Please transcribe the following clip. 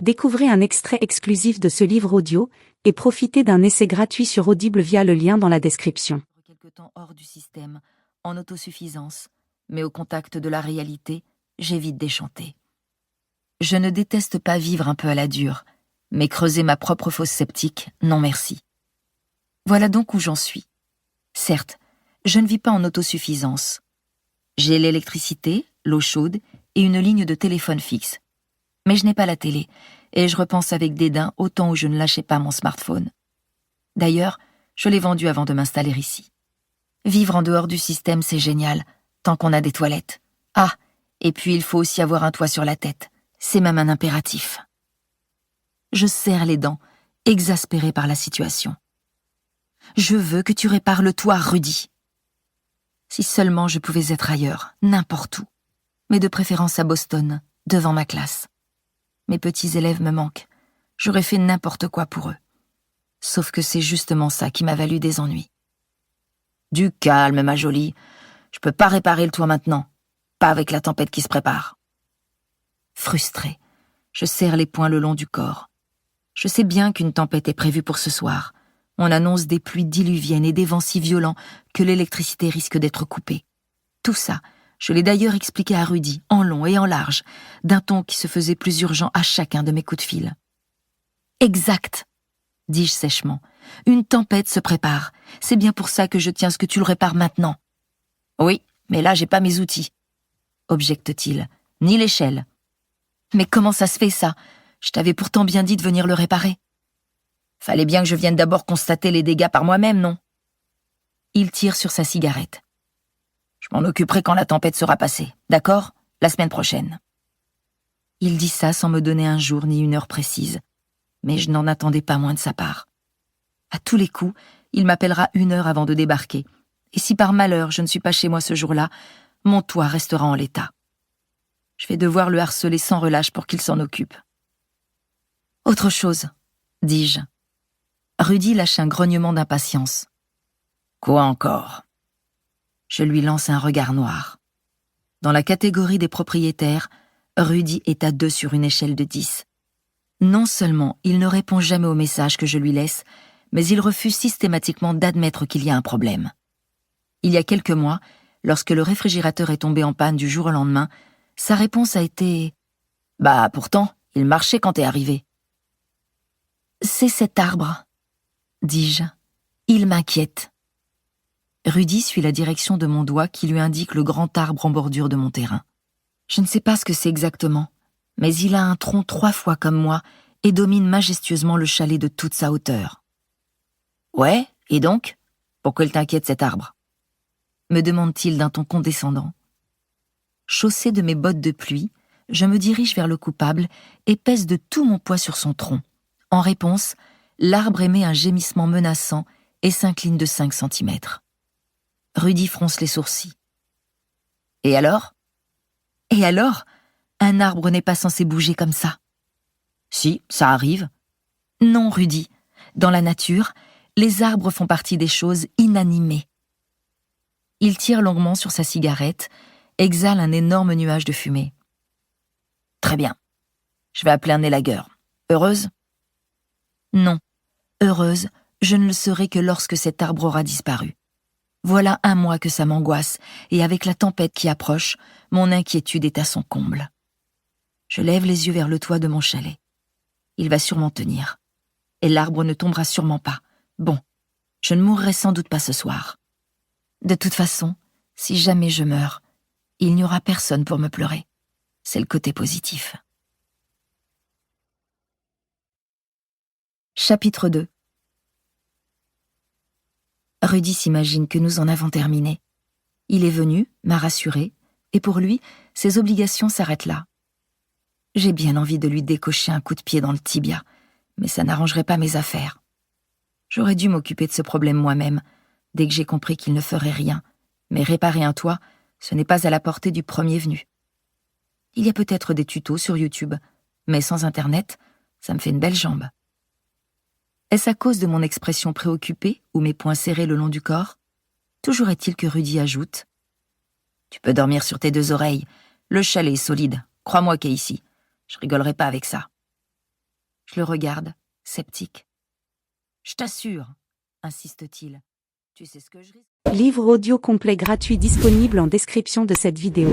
Découvrez un extrait exclusif de ce livre audio et profitez d'un essai gratuit sur Audible via le lien dans la description. Quelque temps hors du système, en autosuffisance, mais au contact de la réalité, j'ai vite déchanté. Je ne déteste pas vivre un peu à la dure, mais creuser ma propre fosse septique, non merci. Voilà donc où j'en suis. Certes, je ne vis pas en autosuffisance. J'ai l'électricité, l'eau chaude et une ligne de téléphone fixe. Mais je n'ai pas la télé, et je repense avec dédain au temps où je ne lâchais pas mon smartphone. D'ailleurs, je l'ai vendu avant de m'installer ici. Vivre en dehors du système, c'est génial, tant qu'on a des toilettes. Ah, et puis il faut aussi avoir un toit sur la tête. C'est même un impératif. Je serre les dents, exaspérée par la situation. Je veux que tu répares le toit, Rudy. Si seulement je pouvais être ailleurs, n'importe où, mais de préférence à Boston, devant ma classe. Mes petits élèves me manquent. J'aurais fait n'importe quoi pour eux. Sauf que c'est justement ça qui m'a valu des ennuis. Du calme, ma jolie. Je peux pas réparer le toit maintenant. Pas avec la tempête qui se prépare. Frustrée, je serre les poings le long du corps. Je sais bien qu'une tempête est prévue pour ce soir. On annonce des pluies diluviennes et des vents si violents que l'électricité risque d'être coupée. Tout ça, je l'ai d'ailleurs expliqué à Rudy, en long et en large, d'un ton qui se faisait plus urgent à chacun de mes coups de fil. « Exact !» dis-je sèchement. « Une tempête se prépare. C'est bien pour ça que je tiens à ce que tu le répares maintenant. »« Oui, mais là j'ai pas mes outils. » objecte-t-il. « Ni l'échelle. »« Mais comment ça se fait ça ? Je t'avais pourtant bien dit de venir le réparer. » « Fallait bien que je vienne d'abord constater les dégâts par moi-même, non ? » Il tire sur sa cigarette. « Je m'en occuperai quand la tempête sera passée, d'accord ? La semaine prochaine. » Il dit ça sans me donner un jour ni une heure précise, mais je n'en attendais pas moins de sa part. À tous les coups, il m'appellera 1 heure avant de débarquer, et si par malheur je ne suis pas chez moi ce jour-là, mon toit restera en l'état. Je vais devoir le harceler sans relâche pour qu'il s'en occupe. « Autre chose, » dis-je. Rudy lâche un grognement d'impatience. « Quoi encore ?» Je lui lance un regard noir. Dans la catégorie des propriétaires, Rudy est à 2 sur une échelle de 10. Non seulement il ne répond jamais aux messages que je lui laisse, mais il refuse systématiquement d'admettre qu'il y a un problème. Il y a quelques mois, lorsque le réfrigérateur est tombé en panne du jour au lendemain, sa réponse a été « Bah pourtant, il marchait quand t'es arrivé. » « C'est cet arbre, » dis-je. « Il m'inquiète. » Rudy suit la direction de mon doigt qui lui indique le grand arbre en bordure de mon terrain. Je ne sais pas ce que c'est exactement, mais il a un tronc 3 fois comme moi et domine majestueusement le chalet de toute sa hauteur. « Ouais, et donc ? Pourquoi il t'inquiète cet arbre ?» me demande-t-il d'un ton condescendant. Chaussée de mes bottes de pluie, je me dirige vers le coupable et pèse de tout mon poids sur son tronc. En réponse, l'arbre émet un gémissement menaçant et s'incline de 5 centimètres. Rudy fronce les sourcils. « Et alors ?»« Et alors ? Un arbre n'est pas censé bouger comme ça. »« Si, ça arrive. »« Non, Rudy. Dans la nature, les arbres font partie des choses inanimées. » Il tire longuement sur sa cigarette, exhale un énorme nuage de fumée. « Très bien. Je vais appeler un élagueur. Heureuse ? » Non. Heureuse, je ne le serai que lorsque cet arbre aura disparu. Voilà 1 mois que ça m'angoisse, et avec la tempête qui approche, mon inquiétude est à son comble. Je lève les yeux vers le toit de mon chalet. Il va sûrement tenir. Et l'arbre ne tombera sûrement pas. Bon, je ne mourrai sans doute pas ce soir. De toute façon, si jamais je meurs, il n'y aura personne pour me pleurer. C'est le côté positif. Chapitre 2. Rudy s'imagine que nous en avons terminé. Il est venu, m'a rassuré, et pour lui, ses obligations s'arrêtent là. J'ai bien envie de lui décocher un coup de pied dans le tibia, mais ça n'arrangerait pas mes affaires. J'aurais dû m'occuper de ce problème moi-même, dès que j'ai compris qu'il ne ferait rien, mais réparer un toit, ce n'est pas à la portée du premier venu. Il y a peut-être des tutos sur YouTube, mais sans Internet, ça me fait une belle jambe. Est-ce à cause de mon expression préoccupée ou mes poings serrés le long du corps ? Toujours est-il que Rudy ajoute « Tu peux dormir sur tes 2 oreilles. Le chalet est solide. Crois-moi, Casey. Je rigolerai pas avec ça. » Je le regarde, sceptique. Je t'assure, insiste-t-il. Tu sais ce que je risque? Livre audio complet gratuit disponible en description de cette vidéo.